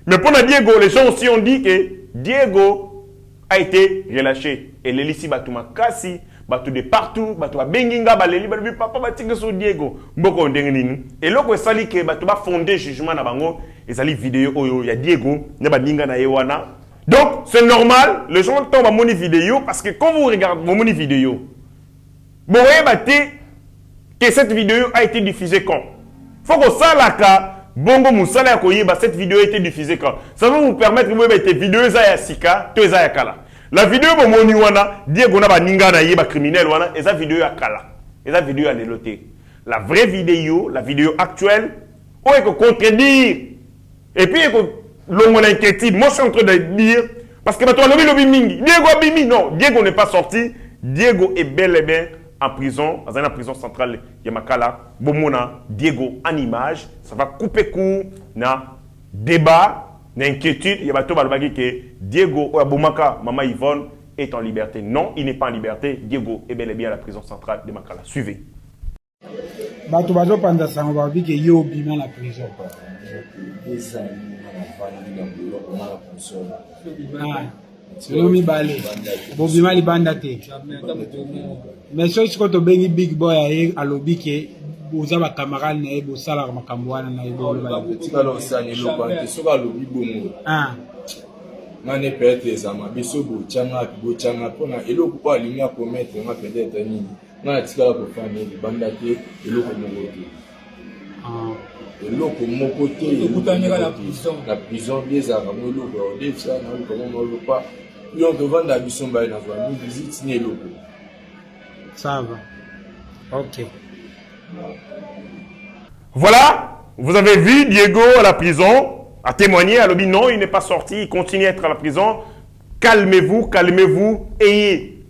Mais pour Diego, les gens aussi ont dit que Diego a été relâché. Et les lycées Batouma Kassi, Batou de partout, Batou à Benginga, Baleli, Batou papa Batinga sur Diego. Mboko Ndengenin. Et là, c'est sali que Batou va fonder jugement na bango. Et sali vidéo, il y a Diego, il y a Baninga na Ewana. Donc, c'est normal, les gens tombent à mon vidéo parce que quand vous regardez mon vidéo, vous voyez que cette vidéo a été diffusée quand? Faut que ça, là, Bongo Moussala Koyeba, cette vidéo a été diffusée quand? Ça va vous permettre de voir cette vidéo Zaya Sika, to Zaya Kala. La vidéo de Moni Wana, Diego Naba Ninga na Yeba criminel Wana, et sa vidéo à Kala. Et sa vidéo à l'éloté. La vraie vidéo, la vidéo actuelle, où est-ce que contredire? Et puis, l'homme inquiétude, moi je suis en train de dire, parce que toi, Diego Abimi, non, Diego n'est pas sorti. Diego est bel et bien en prison, dans une prison centrale de Makala. Bomona, Diego en image, ça va couper court na débat, na inquiétude. Il y a que Diego Bomaka, Maman Yvonne est en liberté. Non, il n'est pas en liberté. Diego est bel et bien à la prison centrale de Makala. Suivez. Bato bazo panda sango ba bi ke yo bima la prison. Selon mi balé. Bo bima li banda te. Mais so ko to bengi big boy aye alobi ke boza ba camarade na e bo sala makambo wana na e bo ba. Tika lo sani lo bante so ka lobi bongo. Mane peut-être zama biso bo changa pona eloko pa linya commettre nga peut-être nini. Na tika ko famille banda te eloko mongo te. Eloko moko te ekutanyaka la prison des armes eloko de ça na ko mongo pas. Puis on te vend la biso ba na va nous visite ni eloko. Ça va. OK. Voilà, vous avez vu Diego à la prison. A témoigné, à l'objet, non, il n'est pas sorti, il continue à être à la prison. Calmez-vous, ayez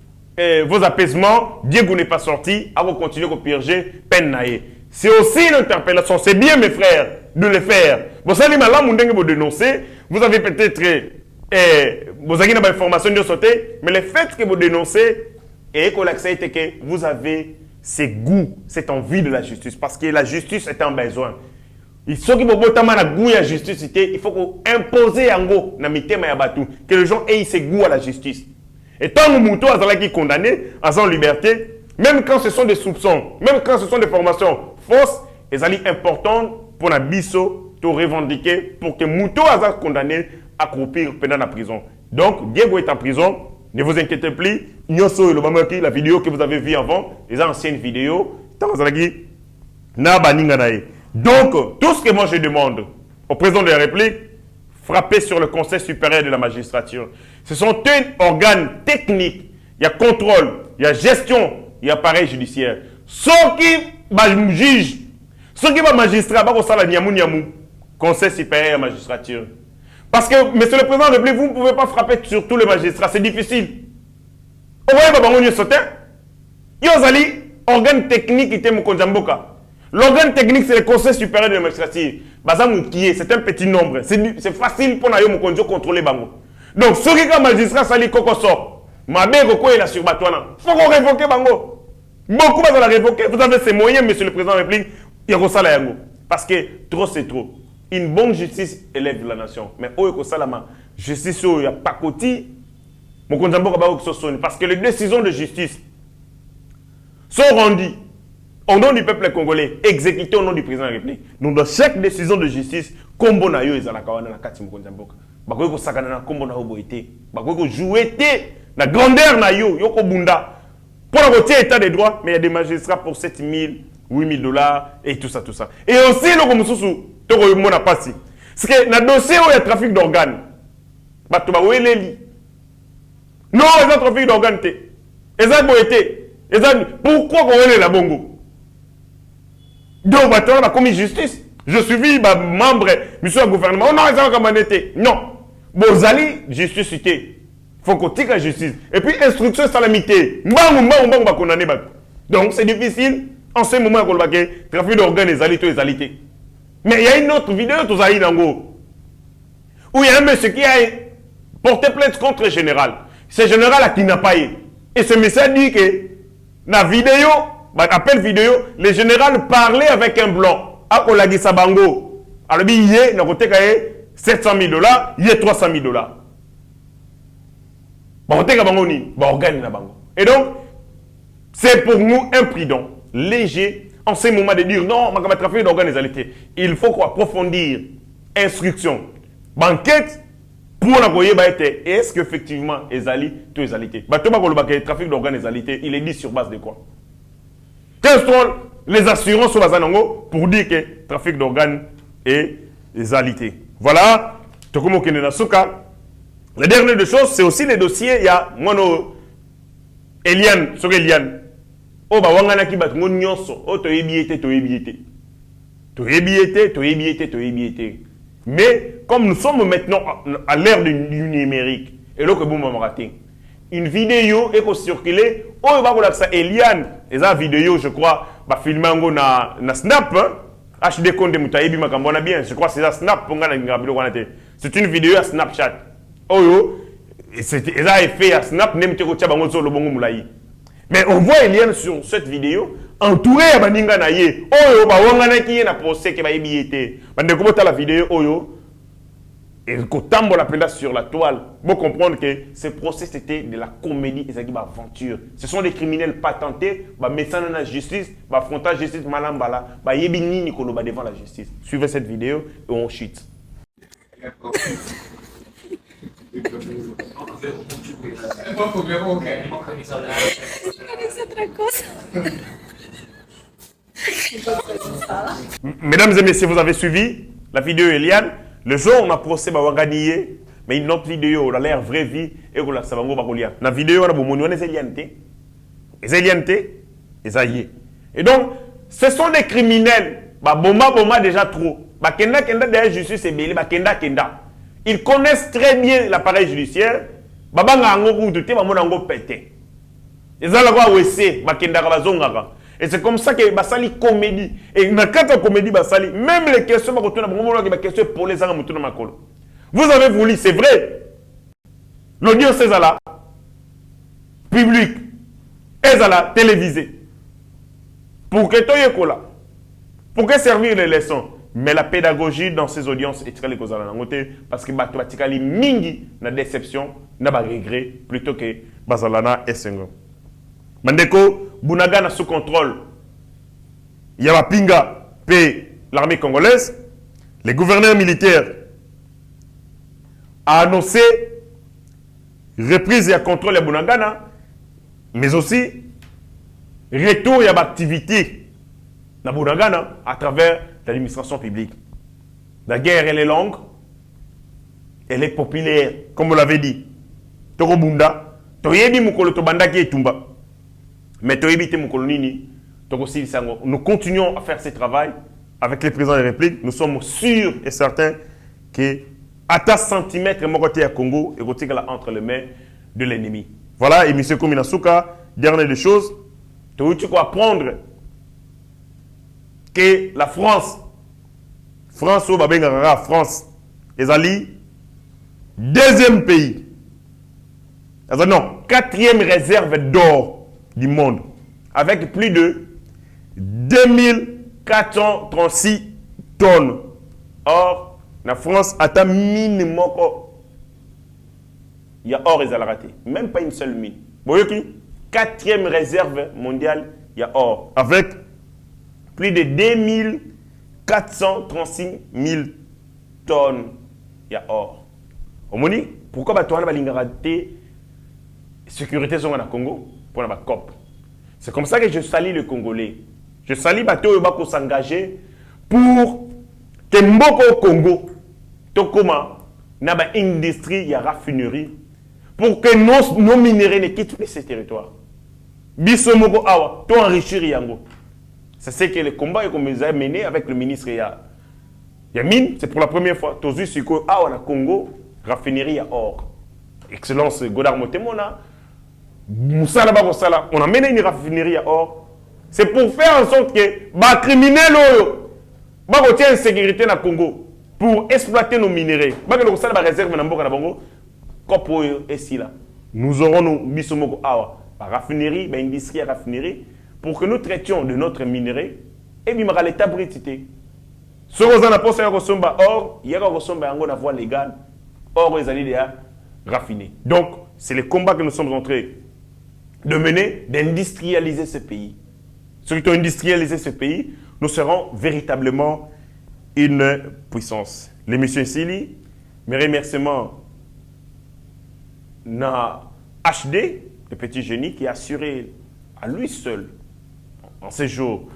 vos apaisements. Diego n'est pas sorti, à vous continuer à purger, peine naïe. C'est aussi une interpellation, c'est bien mes frères de le faire. Vous allez maintenant vous dénoncer, vous avez peut-être, vous avez une information de sauter, mais le fait que vous dénoncez, et que l'accès est que vous avez ce goût, cette envie de la justice, parce que la justice est un besoin. Il faut que la justice, il faut qu'on impose que les gens aient ce goût à la justice. Et tant que Mouto a condamné à sa liberté, même quand ce sont des soupçons, même quand ce sont des formations fausses, elles sont importantes pour la biso, pour revendiquer, pour que Mouto a condamné à croupir pendant la prison. Donc, Diego est en prison, ne vous inquiétez plus. La vidéo que vous avez vue avant, les anciennes vidéos, donc, tout ce que moi je demande au président de la République, frapper sur le Conseil supérieur de la magistrature. Ce sont un organe technique, il y a contrôle, il y a gestion, il y a appareil judiciaire. Ceux qui jugent, ceux qui vont magistrat, Conseil supérieur de la magistrature. Parce que, monsieur le président de la République, vous ne pouvez pas frapper sur tous les magistrats, c'est difficile. Vous voyez, il y a un organe technique qui est Moukonjamboka. L'organe technique, c'est le Conseil supérieur de la magistrature. C'est un petit nombre. C'est facile pour nous contrôler. Donc, ceux qui sont magistrats, ça dit qu'on sort. Ma mère, est là sur Batouana. Il faut qu'on révoque Bango. Beaucoup vont la révoquer. Vous avez ces moyens, monsieur le président de la République. Il y a ça là. Parce que trop, c'est trop. Une bonne justice élève la nation. Mais où est-ce que la justice, il n'y a pas côté. Parce que les décisions de justice sont rendues au nom du peuple congolais, exécuté au nom du président de la République. Donc, dans chaque décision de justice, kombo na yo ezala kawana na kati mukonjamboka. Bakoy ko sakana na kombo na obo été. Bakoy ko jouer la grandeur na yo, yoko bunda. Pour la côté état des droits, mais il y a des magistrats pour 7 000, 8 000 dollars et tout ça, tout ça. Et aussi, le komususu, toko mona pasi. C'est que dans le dossier où il y a trafic d'organes, bato ba weleli. Non, ils ont trafic d'organes. Ils ont pourquoi on est la bongo? Donc, on a commis justice. Je suis membre, monsieur le gouvernement. On a raison comme on était. Non. Bozali, justice. Il faut qu'on tire la justice. Et puis, instruction salamité. Donc, c'est difficile. En ce moment, on va trafic d'organes, les alités. Mais il y a une autre vidéo, tout ça, où il y a un monsieur qui a porté plainte contre le général. Ce général qui n'a pas eu. Et ce monsieur dit que dans la vidéo, appel vidéo, le général parlait avec un blanc. À Olagi Sabango. Alors, il y a 700 000 $, il y a 300 000 $. Et donc, c'est pour nous imprudent, léger, en ce moment de dire non, il y a trafic d'organes. Il faut approfondir instruction, banquette, pour la est-ce qu'effectivement, Ezali, tout Ezalité. Le trafic d'organes, il est dit sur base de quoi? Quelles sont les assurances sur la Zanango pour dire que le trafic d'organes est Ezalité? Voilà, Tokumo Kenenasuka. La dernière des choses, c'est aussi les dossiers. Il y a Mono Eliane, sur Eliane. Oh, bah, wangana ki bat ngonyoso. Oh, to ebiete. Mais, comme nous sommes maintenant à l'ère du numérique, et là que vous m'avez raté, une vidéo est circulée. Oh, bah, voilà, ça, Eliane, et ça, vidéo, je crois, bah, filmé na Snap, HD Konde Mutaïbi Makambona bien, je crois que c'est ça, Snap, c'est une vidéo à Snapchat. Oh yo, et ça a fait à Snap, mais on voit Eliane sur cette vidéo entouré à Baninga Naye. Oh yo, Bawangana qui est na procès qui va ébiter. Bandekobota la vidéo, oh yo, et Kotambo la penda sur la toile. Vous comprendre que ce procès c'était de la comédie et ça qui aventure. Ce sont des criminels patentés, mais sans la justice, affronter la justice, malambala, yebini Nicolo devant la justice. Suivez cette vidéo et on chute. Mesdames et messieurs, vous avez suivi la vidéo Eliane. Le jour où on a procès Bawangani, mais une autre vidéo, la l'air vraie vie, et qu'on la savango bakolia. La vidéo, on a beau les Eliane. Et donc, ce sont des criminels. Boma déjà trop. Kenda derrière justice et belé, kenda. Ils connaissent très bien l'appareil judiciaire. Babanga ango douté, bamonango pété. Ils ont la voix wese, bakenda bazongaka. Et c'est comme ça que basali comédie. Et dans quatre comédie basali, même les questions questions pour les gens makolo. Vous avez voulu, c'est vrai. L'audience est là, public, est là, télévisée. Pour que tu aies là, pour que servir les leçons. Mais la pédagogie dans ces audiences est très parce que Batuatikali mingi na déception, na ba regret plutôt que Bazalana et Sengo. Mandeko, Bunaga na sous contrôle. Yabapinga paie l'armée congolaise. Le gouverneur militaire a annoncé reprise et contrôle à Bunagana, mais aussi retour à l'activité dans Bunagana à travers l'administration publique. La guerre, elle est longue, elle est populaire, comme vous l'avez dit. Toko Bunda, Toyebi Mukolo Tobanda qui est Tumba. Mais Toyebi Mukolo Nini, Toko Silisango. Nous continuons à faire ce travail avec les présidents de la République. Nous sommes sûrs et certains que à ta centimètre, mon côté à Congo et côté entre les mains de l'ennemi. Voilà, et M. Kominasuka, dernière des choses, tu dois apprendre que la France Ezali, deuxième pays, non, quatrième réserve d'or du monde, avec plus de 2436 tonnes. Or, la France atteint minimum, il y a or et raté, même pas une seule mine. Vous voyez qui? Quatrième réserve mondiale, il y a or, avec plus de 2436 000 tonnes, il y a or. On me dit, pourquoi tu as raté sécurité sur le Congo pour la COP? C'est comme ça que je salue les Congolais. Je salue les gens qui s'engager pour que Mboko Congo, Tokoma, n'a pas industrie, il y a raffinerie, pour que nos minéraux ne quittent plus ces territoires. Bissomoko Awa, to enrichir Yango. C'est ce que le combat qu'on nous a mené avec le ministre Yamine, c'est pour la première fois. Tozu Siko Awa na Congo, raffinerie à or. Excellence Godard Motemona, Moussala Bagosala, on a mené une raffinerie à or. C'est pour faire en sorte que les criminels, Bah, on tient une sécurité dans le Congo pour exploiter nos minéraux. Bah, que ça la réserve dans le Congo. Kopo et si là. Nous aurons nos bisomoko awa, raffinerie, industrie raffinerie, pour que nous traitions de notre minerai et bien l'état britité. Ce qu'on a pensé à Rosomba, or, il y a Rosomba en voie légale, or ils allaient déjà raffiner. Donc, c'est le combat que nous sommes en train de mener, d'industrialiser ce pays. Ceux qui ont industrialisé ce pays, nous serons véritablement une puissance. L'émission ici, mes remerciements na HD, le petit génie qui a assuré à lui seul, en ces jours,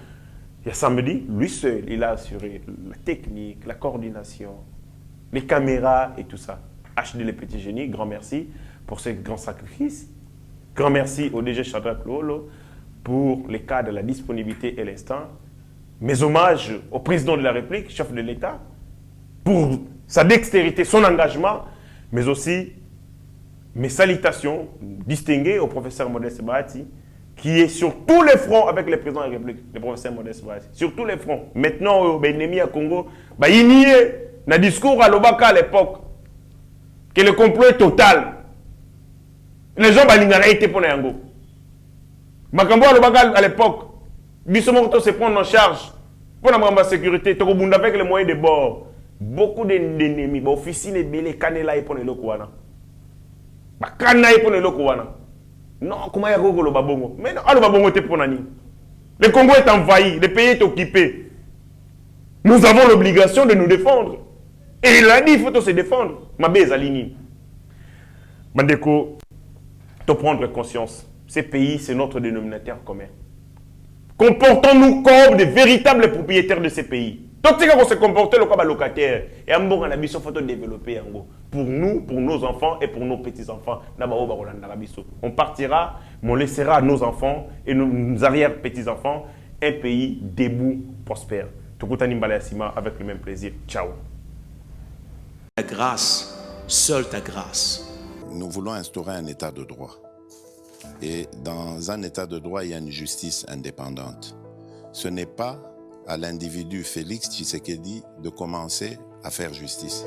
il y a samedi, lui seul, il a assuré la technique, la coordination, les caméras et tout ça. HD, le petit génie, grand merci pour ce grand sacrifice. Grand merci au DG Shadrack Lolo pour les cas de la disponibilité et l'instant. Mes hommages au président de la République, chef de l'État, pour sa dextérité, son engagement, mais aussi mes salutations distinguées au professeur Modeste Bahati, qui est sur tous les fronts avec le président de la République, le professeur Modeste Bahati. Sur tous les fronts. Maintenant, au Bénémi à Congo, il y a un discours à l'Obaka à l'époque, que le complot est total. Les gens ont été pour Yango. Makambo à l'Obaka à l'époque, Bissomoto se prend en charge pour la sécurité, avec les moyens de bord. Beaucoup d'ennemis, officines et belés, canela et pour les locaux. Non, comment il y a le babongo? Mais non, le babongo est pour Nani. Le Congo est envahi, le pays est occupé. Nous avons l'obligation de nous défendre. Et il a dit, il faut se défendre. Ma bise à l'ini. Mandeko, de prendre conscience. Ces pays, c'est notre dénominateur commun. Comportons-nous comme des véritables propriétaires de ces pays. Donc, c'est qu'on se comporte comme un locataire. Et un bon anabiso faut développer pour nous, pour nos enfants et pour nos petits-enfants. On partira, mais on laissera à nos enfants et nos arrière-petits-enfants un pays debout, prospère. Tokutani Mbalayasima avec le même plaisir. Ciao. Ta grâce, seule ta grâce. Nous voulons instaurer un état de droit. Et dans un état de droit, il y a une justice indépendante. Ce n'est pas à l'individu Félix Tshisekedi de commencer à faire justice.